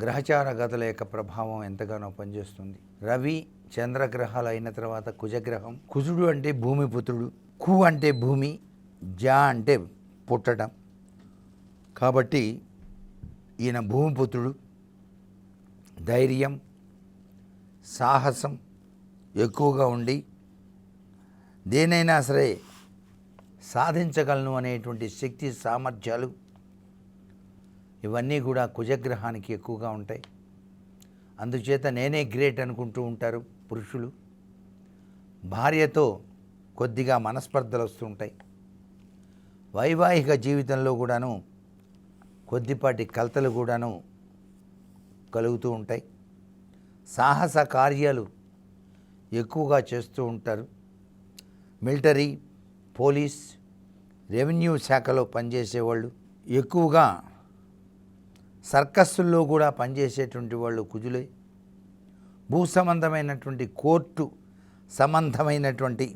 గ్రహచార గతుల యొక్క ప్రభావం ఎంతగానో పనిచేస్తుంది. రవి చంద్రగ్రహాలు అయిన తర్వాత కుజగ్రహం. కుజుడు అంటే భూమిపుత్రుడు, కు అంటే భూమి, జా అంటే పుట్టడం. కాబట్టి ఈయన భూమిపుత్రుడు. ధైర్యం, సాహసం ఎక్కువగా ఉండి దేనైనా సరే సాధించగలను అనేటువంటి శక్తి సామర్థ్యాలు ఇవన్నీ కూడా కుజగ్రహానికి ఎక్కువగా ఉంటాయి. అందుచేత నేనే గ్రేట్ అనుకుంటూ ఉంటారు పురుషులు. భార్యతో కొద్దిగా మనస్పర్ధలు వస్తూ ఉంటాయి. వైవాహిక జీవితంలో కూడాను కొద్దిపాటి కలతలు కూడాను కలుగుతూ ఉంటాయి. సాహస కార్యాలు ఎక్కువగా చేస్తూ ఉంటారు. మిలిటరీ, పోలీస్, రెవెన్యూ శాఖలో పనిచేసేవాళ్ళు, ఎక్కువగా సర్కస్సుల్లో కూడా పనిచేసేటువంటి వాళ్ళు కుజులే. భూ సంబంధమైనటువంటి కోర్టు సంబంధమైనటువంటి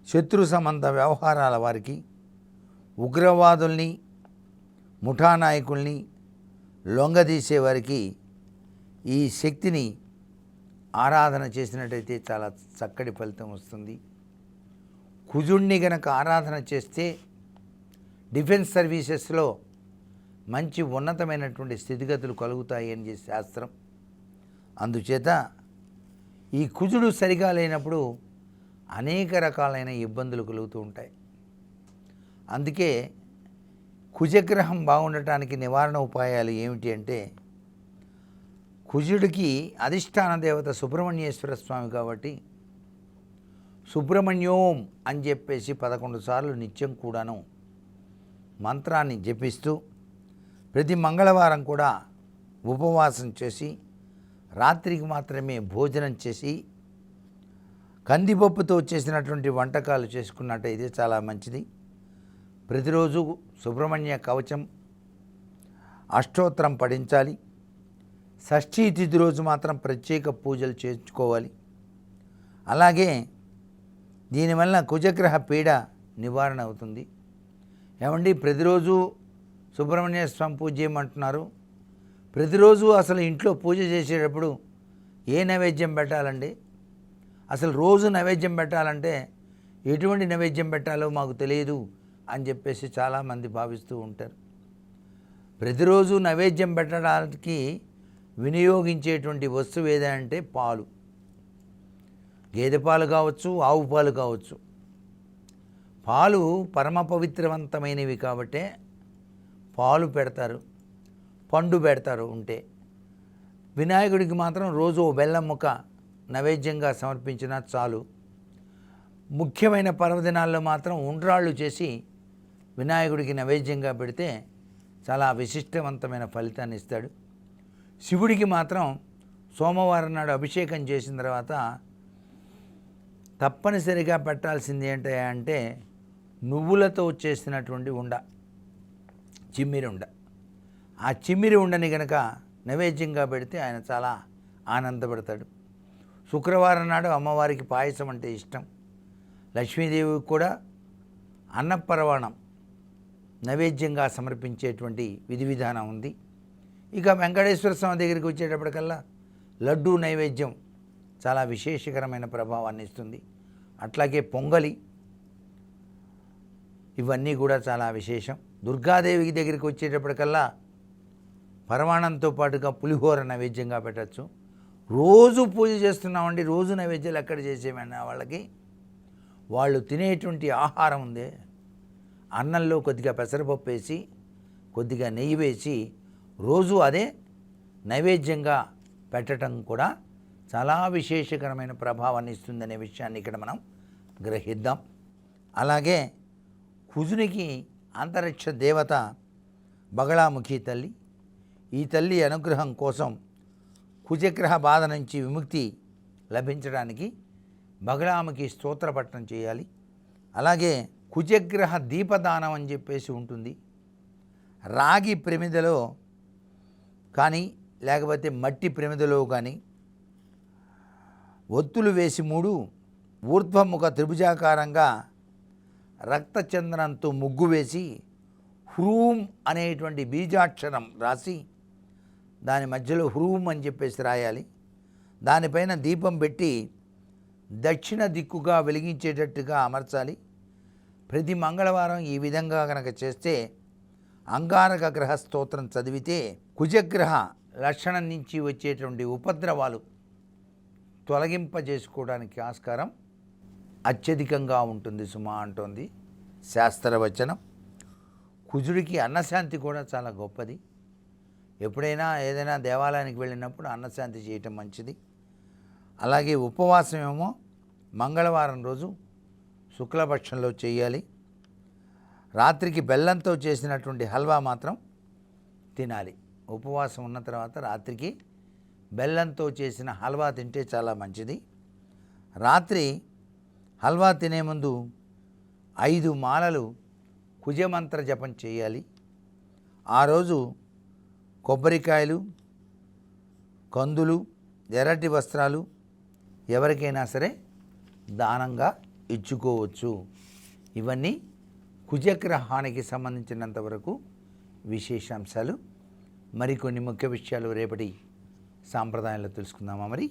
శత్రు సంబంధ వ్యవహారాల వారికి, ఉగ్రవాదుల్ని, ముఠా నాయకుల్ని లొంగదీసే వారికి ఈ శక్తిని ఆరాధన చేసినట్టయితే చాలా చక్కటి ఫలితం వస్తుంది. కుజుడిని గనక ఆరాధన చేస్తే డిఫెన్స్ సర్వీసెస్లో మంచి ఉన్నతమైనటువంటి స్థితిగతులు కలుగుతాయి అని శాస్త్రం. అందుచేత ఈ కుజుడు సరిగా లేనప్పుడు అనేక రకాలైన ఇబ్బందులు కలుగుతూ ఉంటాయి. అందుకే కుజగ్రహం బాగుండటానికి నివారణ ఉపాయాలు ఏమిటి అంటే, కుజుడికి అధిష్టాన దేవత సుబ్రహ్మణ్యేశ్వర స్వామి కాబట్టి సుబ్రహ్మణ్యోం అని చెప్పేసి 11 సార్లు నిత్యం కూడాను మంత్రాన్ని జపిస్తూ ప్రతి మంగళవారం కూడా ఉపవాసం చేసి రాత్రికి మాత్రమే భోజనం చేసి కందిపప్పుతో చేసినటువంటి వంటకాలు చేసుకున్నట్టయితే చాలా మంచిది. ప్రతిరోజు సుబ్రహ్మణ్య కవచం అష్టోత్తరం పఠించాలి. షష్ఠీ తిథి రోజు మాత్రం ప్రత్యేక పూజలు చేసుకోవాలి. అలాగే దీనివల్ల కుజగ్రహ పీడ నివారణ అవుతుంది. ఏమండి, ప్రతిరోజు సుబ్రహ్మణ్య స్వామి పూజ చేయమంటున్నారు. ప్రతిరోజు అసలు ఇంట్లో పూజ చేసేటప్పుడు ఏ నైవేద్యం పెట్టాలండి? అసలు రోజు నైవేద్యం పెట్టాలంటే ఎటువంటి నైవేద్యం పెట్టాలో మాకు తెలియదు అని చెప్పేసి చాలామంది భావిస్తూ ఉంటారు. ప్రతిరోజు నైవేద్యం పెట్టడానికి వినియోగించేటువంటి వస్తువు ఏదంటే పాలు. గేదె పాలు కావచ్చు, ఆవు పాలు కావచ్చు. పాలు పరమ పవిత్రవంతమైనవి కాబట్టే పాలు పెడతారు, పండు పెడతారు. ఉంటే వినాయకుడికి మాత్రం రోజు బెల్లం ముక్క నైవేద్యంగా సమర్పించినా చాలు. ముఖ్యమైన పర్వదినాల్లో మాత్రం ఉండ్రాళ్ళు చేసి వినాయకుడికి నైవేద్యంగా పెడితే చాలా విశిష్టవంతమైన ఫలితాన్ని ఇస్తాడు. శివుడికి మాత్రం సోమవారం నాడు అభిషేకం చేసిన తర్వాత తప్పనిసరిగా పెట్టాల్సింది ఏంటంటే నువ్వులతో చేసినటువంటి ఉండ, చిమ్మిరి ఉండ. ఆ చిమ్మిరి ఉండని గనక నైవేద్యంగా పెడితే ఆయన చాలా ఆనందపడతాడు. శుక్రవారం నాడు అమ్మవారికి పాయసం అంటే ఇష్టం. లక్ష్మీదేవికి కూడా అన్నపరవాణం నైవేద్యంగా సమర్పించేటువంటి విధి విధానం ఉంది. ఇక వెంకటేశ్వర స్వామి దగ్గరికి వచ్చేటప్పటికల్లా లడ్డూ నైవేద్యం చాలా విశేషకరమైన ప్రభావాన్ని ఇస్తుంది. అట్లాగే పొంగలి, ఇవన్నీ కూడా చాలా విశేషం. దుర్గాదేవి దగ్గరికి వచ్చేటప్పటికల్లా పరమాణంతో పాటుగా పులిహోర నైవేద్యంగా పెట్టచ్చు. రోజు పూజ చేస్తున్నామండి, రోజు నైవేద్యాలు ఎక్కడ చేసేమన్నా వాళ్ళకి వాళ్ళు తినేటువంటి ఆహారం ఉందే, అన్నంలో కొద్దిగా పెసరపప్పు వేసి కొద్దిగా నెయ్యి వేసి రోజు అదే నైవేద్యంగా పెట్టడం కూడా చాలా విశేషకరమైన ప్రభావాన్ని ఇస్తుందనే విషయాన్ని ఇక్కడ మనం గ్రహిద్దాం. అలాగే కుజునికి అంతరిక్ష దేవత బగళాముఖి తల్లి. ఈ తల్లి అనుగ్రహం కోసం కుజగ్రహ బాధ నుంచి విముక్తి లభించడానికి బగళాముఖి స్తోత్రపఠనం చేయాలి. అలాగే కుజగ్రహ దీపదానం అని చెప్పేసి ఉంటుంది. రాగి ప్రమిదలో కానీ లేకపోతే మట్టి ప్రమిదలో కానీ ఒత్తులు వేసి 3 ఊర్ధ్వముఖ త్రిభుజాకారంగా రక్తచందనంతో ముగ్గు వేసి హ్రూం అనేటువంటి బీజాక్షరం రాసి దాని మధ్యలో హ్రూమ్ అని చెప్పేసి రాయాలి. దానిపైన దీపం పెట్టి దక్షిణ దిక్కుగా వెలిగించేటట్టుగా అమర్చాలి. ప్రతి మంగళవారం ఈ విధంగా కనుక చేస్తే అంగారక గ్రహ స్తోత్రం చదివితే కుజగ్రహ లక్షణం నుంచి వచ్చేటువంటి ఉపద్రవాలు తొలగింపజేసుకోవడానికి ఆస్కారం అత్యధికంగా ఉంటుంది సుమా అంటోంది శాస్త్రవచనం. కుజుడికి అన్నశాంతి కూడా చాలా గొప్పది. ఎప్పుడైనా ఏదైనా దేవాలయానికి వెళ్ళినప్పుడు అన్నశాంతి చేయటం మంచిది. అలాగే ఉపవాసం ఏమో మంగళవారం రోజు శుక్లపక్షంలో చేయాలి. రాత్రికి బెల్లంతో చేసినటువంటి హల్వా మాత్రం తినాలి. ఉపవాసం ఉన్న తర్వాత రాత్రికి బెల్లంతో చేసిన హల్వా తింటే చాలా మంచిది. రాత్రి హల్వా తినే ముందు 5 మాలలు కుజమంత్ర జపం చేయాలి. ఆ రోజు కొబ్బరికాయలు, కందులు, ఎర్రటి వస్త్రాలు ఎవరికైనా సరే దానంగా ఇచ్చుకోవచ్చు. ఇవన్నీ కుజగ్రహానికి సంబంధించినంత వరకు విశేషాంశాలు. మరికొన్ని ముఖ్య విషయాలు రేపటి సాంప్రదాయంలో తెలుసుకుందామా మరి.